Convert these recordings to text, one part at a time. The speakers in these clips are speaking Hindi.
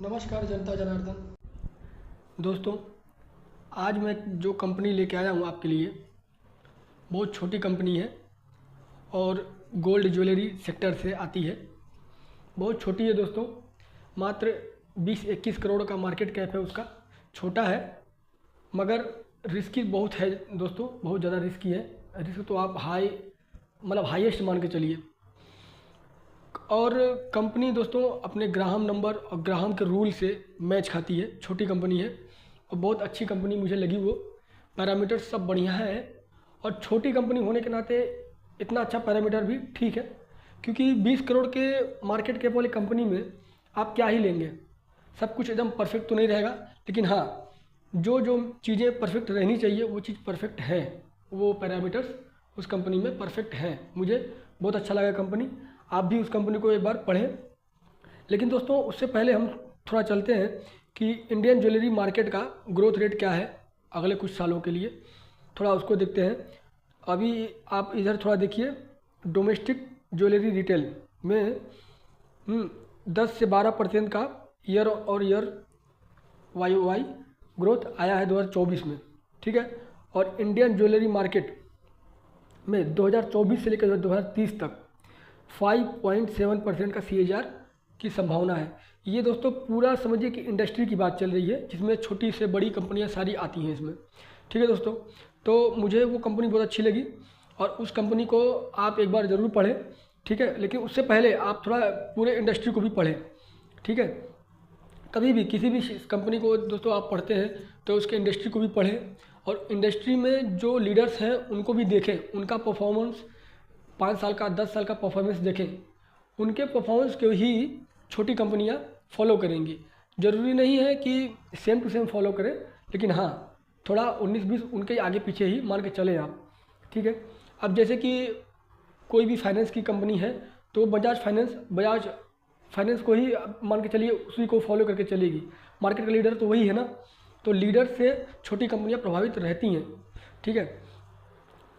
नमस्कार जनता जनार्दन। दोस्तों, आज मैं जो कंपनी लेके आया हूँ आपके लिए, बहुत छोटी कंपनी है और गोल्ड ज्वेलरी सेक्टर से आती है। बहुत छोटी है दोस्तों, मात्र 20-21 करोड़ का मार्केट कैप है उसका। छोटा है मगर रिस्की बहुत है दोस्तों, बहुत ज़्यादा रिस्की है। रिस्क तो आप हाईएस्ट मान के चलिए। और कंपनी दोस्तों अपने ग्राहम नंबर और ग्राहम के रूल से मैच खाती है। छोटी कंपनी है और बहुत अच्छी कंपनी मुझे लगी। वो पैरामीटर सब बढ़िया है और छोटी कंपनी होने के नाते इतना अच्छा पैरामीटर भी ठीक है, क्योंकि 20 करोड़ के मार्केट कैप वाली कंपनी में आप क्या ही लेंगे। सब कुछ एकदम परफेक्ट तो नहीं रहेगा, लेकिन हाँ, जो जो चीज़ें परफेक्ट रहनी चाहिए वो चीज़ परफेक्ट है। वो पैरामीटर्स उस कंपनी में परफेक्ट हैं। मुझे बहुत अच्छा लगा कंपनी। आप भी उस कंपनी को एक बार पढ़ें। लेकिन दोस्तों, उससे पहले हम थोड़ा चलते हैं कि इंडियन ज्वेलरी मार्केट का ग्रोथ रेट क्या है अगले कुछ सालों के लिए, थोड़ा उसको देखते हैं। अभी आप इधर थोड़ा देखिए, डोमेस्टिक ज्वेलरी रिटेल में 10 से 12% का ईयर और ईयर वाई ग्रोथ आया है 2024 में, ठीक है। और इंडियन ज्वेलरी मार्केट में 2024 से लेकर 2030 तक 5.7% का CAGR की संभावना है। ये दोस्तों पूरा समझिए कि इंडस्ट्री की बात चल रही है, जिसमें छोटी से बड़ी कंपनियां सारी आती हैं इसमें, ठीक है दोस्तों। तो मुझे वो कंपनी बहुत अच्छी लगी और उस कंपनी को आप एक बार ज़रूर पढ़ें, ठीक है। लेकिन उससे पहले आप थोड़ा पूरे इंडस्ट्री को भी पढ़ें, ठीक है। कभी भी किसी भी कंपनी को दोस्तों आप पढ़ते हैं तो उसके इंडस्ट्री को भी पढ़ें और इंडस्ट्री में जो लीडर्स हैं उनको भी देखें, उनका परफॉर्मेंस 5 साल का 10 साल का परफॉर्मेंस देखें। उनके परफॉर्मेंस को ही छोटी कंपनियां फॉलो करेंगी। ज़रूरी नहीं है कि सेम टू सेम फॉलो करें, लेकिन हाँ, थोड़ा 19-20 उनके आगे पीछे ही मान के चलें आप, ठीक है। अब जैसे कि कोई भी फाइनेंस की कंपनी है तो बजाज फाइनेंस को ही मान के चलिए, उसी को फॉलो करके चलेगी। मार्केट का लीडर तो वही है ना, तो लीडर से छोटी कंपनियां प्रभावित रहती हैं, ठीक है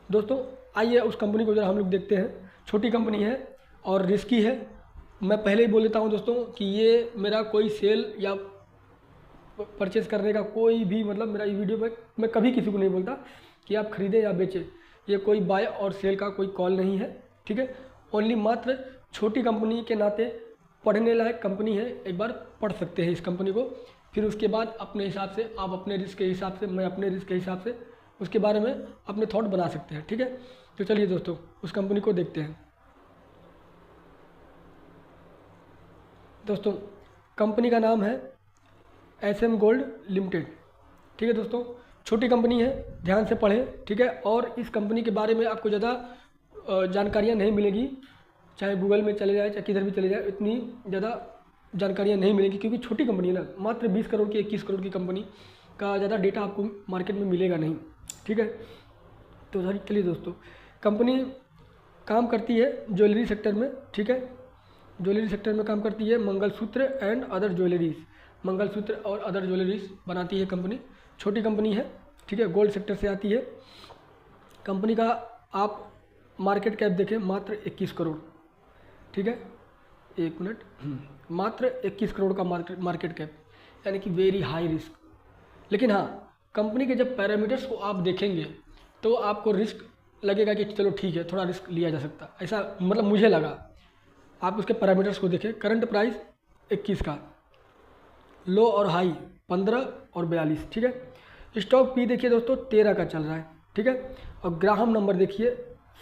दोस्तों। आइए उस कंपनी को जरा हम लोग देखते हैं। छोटी कंपनी है और रिस्की है। मैं पहले ही बोल देता हूँ दोस्तों कि ये मेरा कोई सेल या परचेज़ करने का कोई भी मेरा ये वीडियो में मैं कभी किसी को नहीं बोलता कि आप खरीदें या बेचें। ये कोई बाय और सेल का कोई कॉल नहीं है, ठीक है। ओनली मात्र छोटी कंपनी के नाते पढ़ने लायक कंपनी है। एक बार पढ़ सकते हैं इस कंपनी को, फिर उसके बाद अपने हिसाब से, आप अपने रिस्क के हिसाब से, मैं अपने रिस्क के हिसाब से उसके बारे में अपने थॉट बना सकते हैं, ठीक है। तो चलिए दोस्तों उस कंपनी को देखते हैं। दोस्तों, कंपनी का नाम है SM गोल्ड लिमिटेड, ठीक है दोस्तों। छोटी कंपनी है, ध्यान से पढ़ें, ठीक है। और इस कंपनी के बारे में आपको ज़्यादा जानकारियाँ नहीं मिलेगी, चाहे गूगल में चले जाए चाहे किधर भी चले जाए, इतनी ज़्यादा जानकारियाँ नहीं मिलेंगी, क्योंकि छोटी कंपनी है ना। मात्र 20 करोड़ की 21 करोड़ की कंपनी का ज़्यादा डेटा आपको मार्केट में मिलेगा नहीं, ठीक है। तो चलिए दोस्तों, कंपनी काम करती है ज्वेलरी सेक्टर में, ठीक है। ज्वेलरी सेक्टर में काम करती है। Mangalsutra and other jewelleries, mangalsutra और अदर ज्वेलरीज बनाती है कंपनी। छोटी कंपनी है, ठीक है। गोल्ड सेक्टर से आती है। कंपनी का आप मार्केट कैप देखें, मात्र 21 करोड़, ठीक है। एक मिनट, मात्र 21 करोड़ का मार्केट कैप, यानी कि वेरी हाई रिस्क। लेकिन हाँ, कंपनी के जब पैरामीटर्स को आप देखेंगे तो आपको रिस्क लगेगा कि चलो ठीक है, थोड़ा रिस्क लिया जा सकता, ऐसा मुझे लगा। आप उसके पैरामीटर्स को देखें। करंट प्राइस 21 का, लो और हाई 15 और 42, ठीक है। स्टॉक पी देखिए दोस्तों 13 का चल रहा है, ठीक है। और ग्राहम नंबर देखिए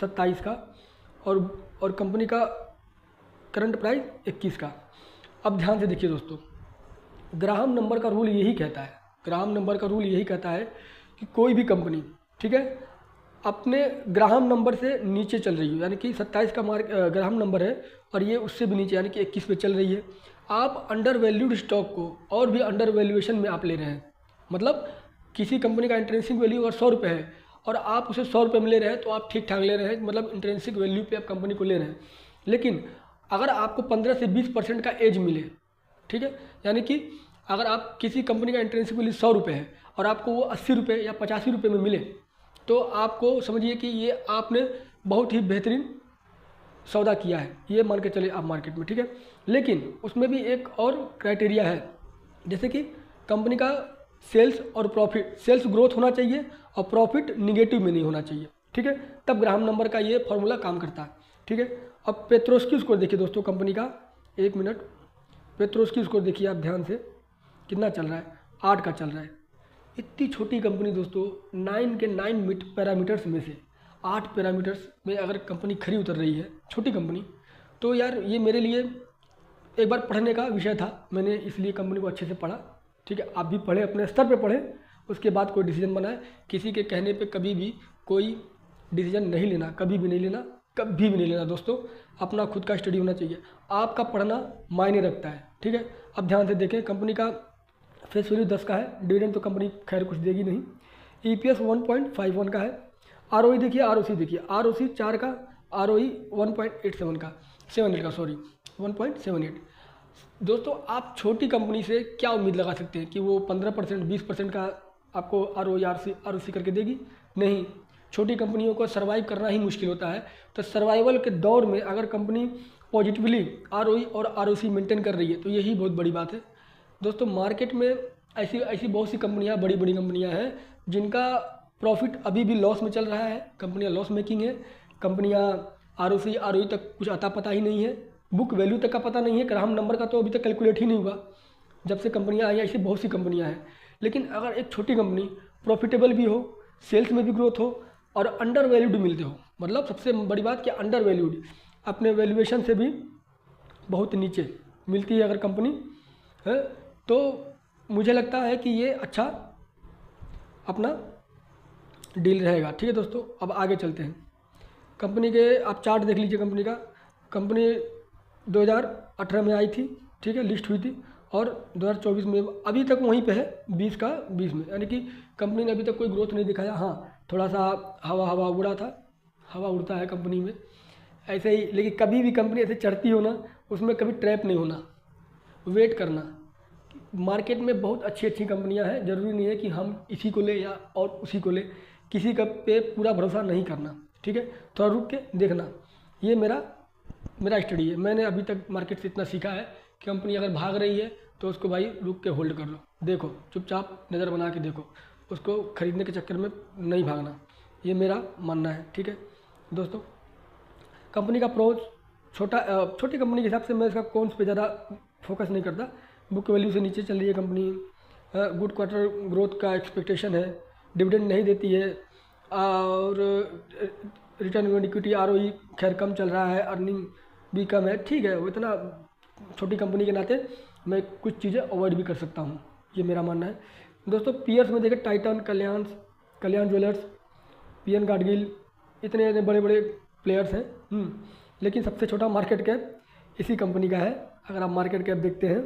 27 का, और कंपनी का करंट प्राइस 21 का। अब ध्यान से देखिए दोस्तों, ग्राहम नंबर का रूल यही कहता है, ग्राहम नंबर का रूल यही कहता है कि कोई भी कंपनी, ठीक है, अपने ग्राहम नंबर से नीचे चल रही है, यानी कि 27 का ग्राहम नंबर है और ये उससे भी नीचे यानी कि 21 पे चल रही है, आप अंडर वैल्यूड स्टॉक को और भी अंडर वैल्यूएशन में आप ले रहे हैं। मतलब किसी कंपनी का इंट्रिंसिक वैल्यू अगर 100 रुपये है और आप उसे 100 रुपये में ले रहे हैं, तो आप ठीक ठाक ले रहे हैं, मतलब इंट्रिंसिक वैल्यू पे आप कंपनी को ले रहे हैं। लेकिन अगर आपको 15 से 20% का एज मिले, ठीक है, यानी कि अगर आप किसी कंपनी का इंट्रिंसिक वैल्यू 100 रुपये है और आपको वो 80 रुपये या 85 रुपये में मिले, तो आपको समझिए कि ये आपने बहुत ही बेहतरीन सौदा किया है, ये मान के चले आप मार्केट में, ठीक है। लेकिन उसमें भी एक और क्राइटेरिया है जैसे कि कंपनी का सेल्स और प्रॉफिट, सेल्स ग्रोथ होना चाहिए और प्रॉफिट निगेटिव में नहीं होना चाहिए, ठीक है, तब ग्राहम नंबर का ये फॉर्मूला काम करता है, ठीक है। अब पेट्रोस्की स्कोर देखिए दोस्तों कंपनी का, 1 मिनट, पेट्रोस्की स्कोर देखिए आप ध्यान से, कितना चल रहा है, 8 का चल रहा है। इतनी छोटी कंपनी दोस्तों, 9 के 9 पैरामीटर्स में से 8 पैरामीटर्स में अगर कंपनी खरी उतर रही है, छोटी कंपनी, तो यार ये मेरे लिए एक बार पढ़ने का विषय था, मैंने इसलिए कंपनी को अच्छे से पढ़ा, ठीक है। आप भी पढ़ें, अपने स्तर पे पढ़ें, उसके बाद कोई डिसीजन बनाएं। किसी के कहने पे कभी भी कोई डिसीजन नहीं लेना, कभी भी नहीं लेना, कभी भी नहीं लेना दोस्तों। अपना खुद का स्टडी होना चाहिए, आपका पढ़ना मायने रखता है, ठीक है। अब ध्यान से देखें, कंपनी का फेस वैल्यू 10 का है, डिविडेंड तो कंपनी खैर कुछ देगी नहीं, EPS 1.51 का है, ROE देखिए, ROC देखिए, ROC 4 का, ROE 1.87 का, 78 का, सॉरी 1.78। दोस्तों आप छोटी कंपनी से क्या उम्मीद लगा सकते हैं कि वो 15%, 20% का आपको ROE ROC करके देगी? नहीं, छोटी कंपनियों को सर्वाइव करना ही मुश्किल होता है। तो सर्वाइवल के दौर में अगर कंपनी पॉजिटिवली ROE और ROC मेंटेन कर रही है तो यही बहुत बड़ी बात है दोस्तों। मार्केट में ऐसी बहुत सी कंपनियां, बड़ी बड़ी कंपनियां हैं जिनका प्रॉफिट अभी भी लॉस में चल रहा है, कंपनियां लॉस मेकिंग है, कंपनियां ROC ROE तक कुछ आता पता ही नहीं है, बुक वैल्यू तक का पता नहीं है, ग्राहम नंबर का तो अभी तक कैलकुलेट ही नहीं हुआ जब से कंपनियां आई हैं। ऐसी बहुत सी कंपनियां हैं, लेकिन अगर एक छोटी कंपनी प्रॉफिटेबल भी हो, सेल्स में भी ग्रोथ हो और अंडर वैल्यूड मिलते हो, मतलब सबसे बड़ी बात कि अंडर वैल्यूड, अपने वैल्यूएशन से भी बहुत नीचे मिलती है अगर कंपनी है, तो मुझे लगता है कि ये अच्छा अपना डील रहेगा, ठीक है दोस्तों। अब आगे चलते हैं, कंपनी के आप चार्ट देख लीजिए कंपनी का। कंपनी 2018 में आई थी, ठीक है, लिस्ट हुई थी, और 2024 में अभी तक वहीं पे है, 20 का 20 में, यानी कि कंपनी ने अभी तक कोई ग्रोथ नहीं दिखाया। हाँ, थोड़ा सा हवा उड़ा था, हवा उड़ता है कंपनी में ऐसे ही, लेकिन कभी भी कंपनी ऐसे चढ़ती हो ना, उसमें कभी ट्रैप नहीं होना, वेट करना। मार्केट में बहुत अच्छी अच्छी कंपनियां हैं, ज़रूरी नहीं है कि हम इसी को ले या और उसी को ले, किसी का पे पूरा भरोसा नहीं करना, ठीक है, थोड़ा रुक के देखना। ये मेरा स्टडी है, मैंने अभी तक मार्केट से इतना सीखा है कि कंपनी अगर भाग रही है तो उसको भाई रुक के होल्ड कर लो, देखो, चुपचाप नज़र बना के देखो, उसको खरीदने के चक्कर में नहीं भागना, ये मेरा मानना है, ठीक है दोस्तों। कंपनी का अप्रोच छोटी कंपनी के हिसाब से मैं इसका कौन्स पे ज़्यादा फोकस नहीं करता। बुक वैल्यू से नीचे चल रही है कंपनी, गुड क्वार्टर ग्रोथ का एक्सपेक्टेशन है, डिविडेंड नहीं देती है, और रिटर्न ऑन इक्विटी ROE खैर कम चल रहा है, अर्निंग भी कम है, ठीक है, वो इतना छोटी कंपनी के नाते मैं कुछ चीज़ें अवॉइड भी कर सकता हूँ, ये मेरा मानना है दोस्तों। पीयर्स में देखें, टाइटन, कल्याण ज्वेलर्स, PN गाडगिल, इतने बड़े बड़े प्लेयर्स हैं, लेकिन सबसे छोटा मार्केट कैप इसी कंपनी का है। अगर आप मार्केट कैप देखते हैं,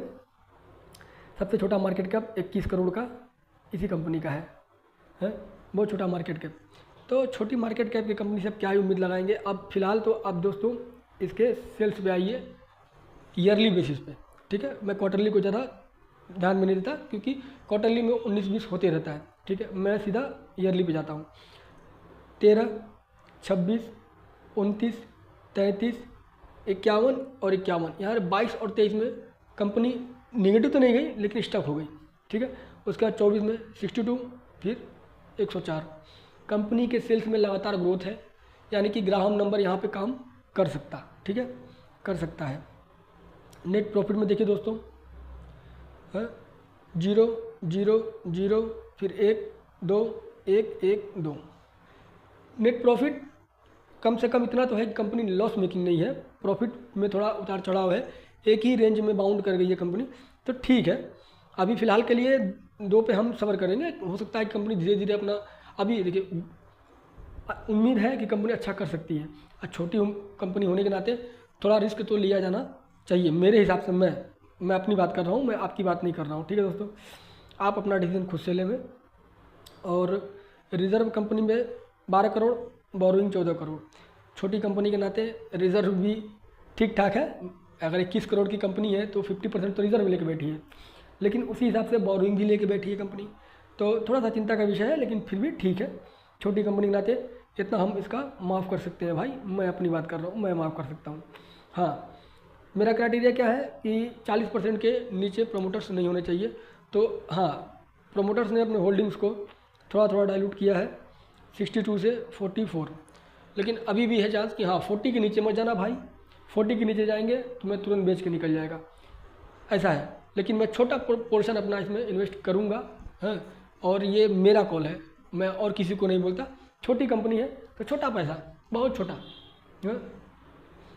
सबसे छोटा मार्केट कैप 21 करोड़ का इसी कंपनी का है, बहुत छोटा मार्केट कैप। तो छोटी मार्केट कैप की कंपनी से आप क्या ही उम्मीद लगाएंगे। अब फिलहाल तो आप दोस्तों इसके सेल्स पे आइए ईयरली बेसिस पे, ठीक है, मैं क्वार्टरली को ज़्यादा ध्यान में नहीं देता क्योंकि क्वार्टरली में 19-20 होते रहता है, ठीक है, मैं सीधा ईयरली पे जाता हूँ। 13, 26, 29, 33, 51 और 51, यहाँ 22 और 23 में कंपनी नेगेटिव तो नहीं गई लेकिन स्टक हो गई, ठीक है। उसके बाद 24 में 62, फिर 104। कंपनी के सेल्स में लगातार ग्रोथ है, यानी कि ग्राहम नंबर यहाँ पे काम कर सकता, ठीक है, कर सकता है। नेट प्रॉफिट में देखिए दोस्तों, 0, 0, 0, फिर 1, 2, 1, 1, 2। नेट प्रॉफिट कम से कम इतना तो है कि कंपनी लॉस मेकिंग नहीं है, प्रॉफिट में थोड़ा उतार चढ़ाव है, एक ही रेंज में बाउंड कर गई है कंपनी, तो ठीक है। अभी फ़िलहाल के लिए 2 पे हम सब्र करेंगे, हो सकता है कि कंपनी धीरे धीरे अपना, अभी देखिए उम्मीद है कि कंपनी अच्छा कर सकती है, और छोटी कंपनी होने के नाते थोड़ा रिस्क तो लिया जाना चाहिए मेरे हिसाब से। मैं अपनी बात कर रहा हूँ, मैं आपकी बात नहीं कर रहा हूँ, ठीक है दोस्तों। आप अपना डिसीजन खुद से लें। और रिज़र्व कंपनी में 12 करोड़, बोरोइंग 14 करोड़, छोटी कंपनी के नाते रिज़र्व भी ठीक ठाक है। अगर 21 करोड़ की कंपनी है तो 50% तो रिज़र्व लेके बैठी है, लेकिन उसी हिसाब से बोरोइंग भी लेके बैठी है कंपनी, तो थोड़ा सा चिंता का विषय है, लेकिन फिर भी ठीक है। छोटी कंपनी के नाते इतना हम इसका माफ़ कर सकते हैं भाई, मैं अपनी बात कर रहा हूँ, मैं माफ़ कर सकता हूँ। हाँ, मेरा क्राइटेरिया क्या है कि 40% के नीचे प्रोमोटर्स नहीं होने चाहिए। तो हाँ, प्रोमोटर्स ने अपने होल्डिंग्स को थोड़ा थोड़ा डाइल्यूट किया है 62 से 44, लेकिन अभी भी है चांस कि हाँ 40 के नीचे मत जाना भाई, 40 के नीचे जाएंगे तो मैं तुरंत बेच के निकल जाएगा, ऐसा है। लेकिन मैं छोटा पोर्शन अपना इसमें इन्वेस्ट करूँगा, हाँ, और ये मेरा कॉल है, मैं और किसी को नहीं बोलता। छोटी कंपनी है तो छोटा पैसा, बहुत छोटा, हाँ,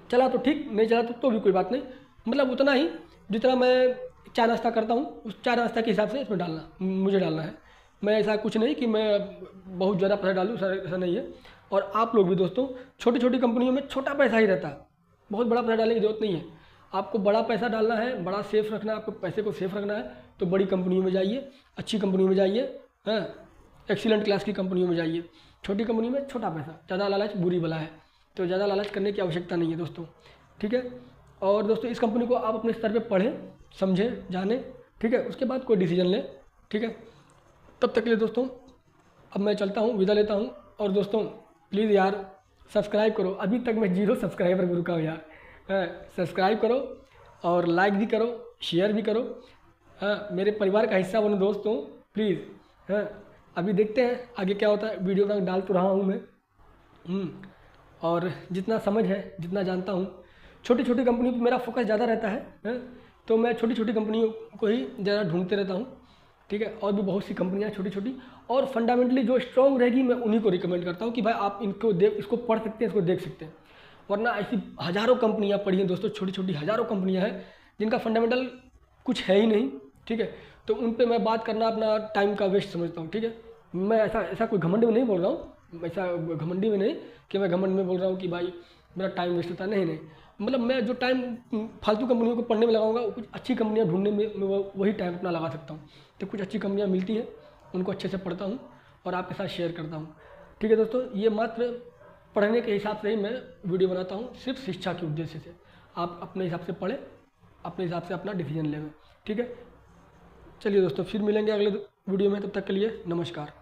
चला तो ठीक, नहीं चला तो भी कोई बात नहीं, मतलब उतना ही जितना मैं चाय नाश्ता करता हूँ उस चाय नाश्ता के हिसाब से इसमें मुझे डालना है। मैं ऐसा कुछ नहीं कि मैं बहुत ज़्यादा पैसा डालूँ, ऐसा नहीं है। और आप लोग भी दोस्तों, छोटी छोटी कंपनियों में छोटा पैसा ही रहता है, बहुत बड़ा पैसा डालने की जरूरत नहीं है। आपको बड़ा पैसा डालना है, बड़ा सेफ रखना है, आपको पैसे को सेफ रखना है तो बड़ी कंपनियों में जाइए, अच्छी कंपनियों में जाइए, हाँ, एक्सीलेंट क्लास की कंपनियों में जाइए। छोटी कंपनी में छोटा पैसा, ज़्यादा लालच बुरी बला है, तो ज़्यादा लालच करने की आवश्यकता नहीं है दोस्तों, ठीक है। और दोस्तों इस कंपनी को आप अपने स्तर पे पढ़ें, समझें, जानें, ठीक है, उसके बाद कोई डिसीजन लें, ठीक है। तब तक के लिए दोस्तों अब मैं चलता हूँ, विदा लेता हूँ। और दोस्तों प्लीज़ यार सब्सक्राइब करो, अभी तक मैं 0 सब्सक्राइबर को रुका हूँ यार, सब्सक्राइब करो और लाइक भी करो, शेयर भी करो, हाँ, मेरे परिवार का हिस्सा बनो दोस्तों प्लीज़, हाँ। अभी देखते हैं आगे क्या होता है, वीडियो में डाल तो रहा हूँ मैं, और जितना समझ है, जितना जानता हूँ, छोटी छोटी कंपनी पर मेरा फोकस ज़्यादा रहता है, तो मैं छोटी छोटी कंपनियों को ही ज़्यादा ढूंढते रहता हूँ, ठीक है। और भी बहुत सी कंपनियाँ छोटी छोटी और फंडामेंटली जो स्ट्रॉन्ग रहेगी मैं उन्हीं को रिकमेंड करता हूँ कि भाई आप इसको पढ़ सकते हैं, इसको देख सकते हैं। वरना ऐसी हज़ारों कंपनियाँ पढ़ी हैं दोस्तों, छोटी छोटी हज़ारों कंपनियाँ हैं जिनका फंडामेंटल कुछ है ही नहीं, ठीक है। तो उन पर मैं बात करना अपना टाइम का वेस्ट समझता हूँ, ठीक है। मैं ऐसा कोई घमंड में नहीं बोल रहा हूँ, ऐसा घमंडी में नहीं कि मैं घमंड में बोल रहा हूँ कि भाई मेरा टाइम वेस्ट होता है, नहीं, मतलब मैं जो टाइम फालतू कंपनियों को पढ़ने में लगाऊंगा, कुछ अच्छी कंपनियां ढूंढने में वही टाइम अपना लगा सकता हूं। तो कुछ अच्छी कंपनियां मिलती हैं, उनको अच्छे से पढ़ता हूं और आपके साथ शेयर करता हूं, ठीक है दोस्तों। ये मात्र पढ़ने के हिसाब से ही मैं वीडियो बनाता हूं, सिर्फ शिक्षा के उद्देश्य से। आप अपने हिसाब से पढ़ें, अपने हिसाब से अपना डिसीजन लें, ठीक है। चलिए दोस्तों फिर मिलेंगे अगले वीडियो में, तब तक के लिए नमस्कार।